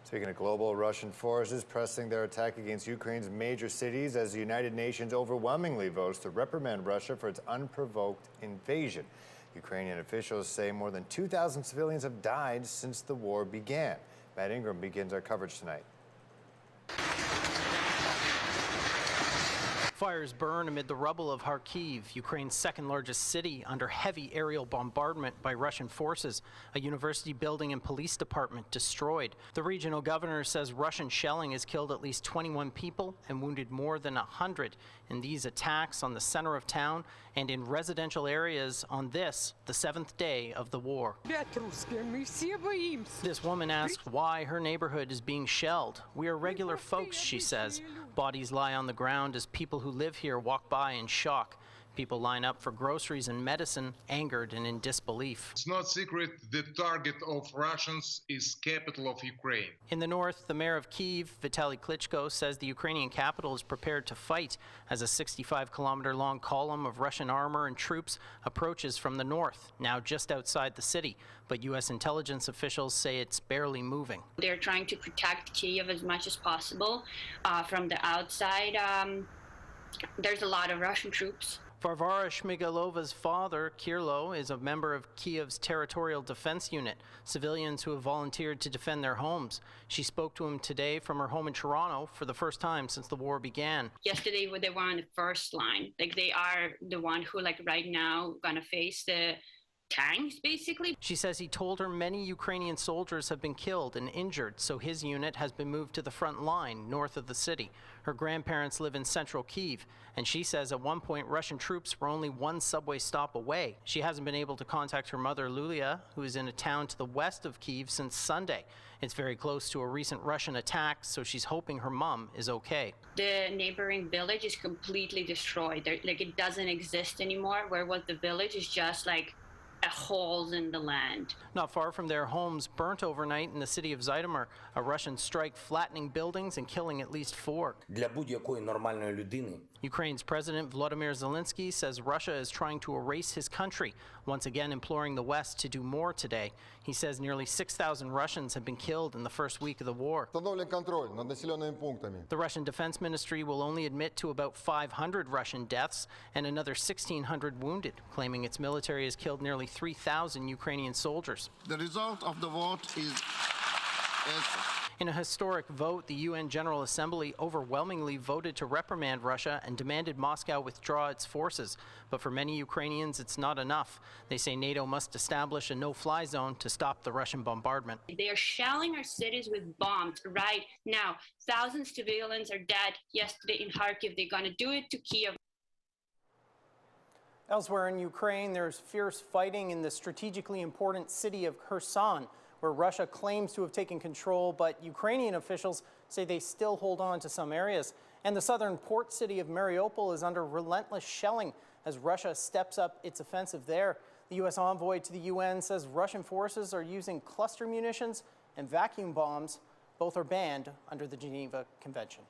Speaking of global, Russian forces pressing their attack against Ukraine's major cities as the United Nations overwhelmingly votes to reprimand Russia for its unprovoked invasion. Ukrainian officials say more than 2,000 civilians have died since the war began. Matt Ingram begins our coverage tonight. Fires burn amid the rubble of Kharkiv, Ukraine's second-largest city, under heavy aerial bombardment by Russian forces. A university building and police department destroyed. The regional governor says Russian shelling has killed at least 21 people and wounded more than 100 in these attacks on the center of town and in residential areas on this, the 7th day of the war. This woman asked why her neighborhood is being shelled. "We are regular folks," she says. Bodies lie on the ground as people who live here walk by in shock. People line up for groceries and medicine, angered and in disbelief. It's not secret the target of Russians is capital of Ukraine. In the north, the mayor of Kyiv, Vitaly Klitschko, says the Ukrainian capital is prepared to fight as a 65-kilometer-long column of Russian armor and troops approaches from the north, now just outside the city. But U.S. intelligence officials say it's barely moving. They're trying to protect Kyiv as much as possible from the outside. There's a lot of Russian troops. Varvara Shmigalova's father, Kirlo, is a member of Kyiv's territorial defense unit, civilians who have volunteered to defend their homes. She spoke to him today from her home in Toronto for the first time since the war began. Yesterday, they were on the first line. They are the one who, right now, gonna face the tanks, basically. She says he told her many Ukrainian soldiers have been killed and injured, so his unit has been moved to the front line north of the city. Her grandparents live in central Kyiv, and she says at one point Russian troops were only one subway stop away. She hasn't been able to contact her mother, Lulia, who is in a town to the west of Kyiv since Sunday. It's very close to a recent Russian attack, so she's hoping her mom is okay. The neighboring village is completely destroyed. It doesn't exist anymore. Where was the village is just a hole in the land. Not far from their homes burnt overnight in the city of Zhytomyr, a Russian strike flattening buildings and killing at least 4. Ukraine's President Volodymyr Zelensky says Russia is trying to erase his country, once again imploring the West to do more today. He says nearly 6,000 Russians have been killed in the first week of the war. The Russian Defense Ministry will only admit to about 500 Russian deaths and another 1,600 wounded, claiming its military has killed nearly 3,000 Ukrainian soldiers. The result of the vote is in a historic vote, the UN General Assembly overwhelmingly voted to reprimand Russia and demanded Moscow withdraw its forces. But for many Ukrainians, it's not enough. They say NATO must establish a no-fly zone to stop the Russian bombardment. They are shelling our cities with bombs right now. Thousands of civilians are dead. Yesterday in Kharkiv, they're going to do it to Kyiv. Elsewhere in Ukraine, there's fierce fighting in the strategically important city of Kherson, where Russia claims to have taken control, but Ukrainian officials say they still hold on to some areas. And the southern port city of Mariupol is under relentless shelling as Russia steps up its offensive there. The U.S. envoy to the UN says Russian forces are using cluster munitions and vacuum bombs. Both are banned under the Geneva Convention.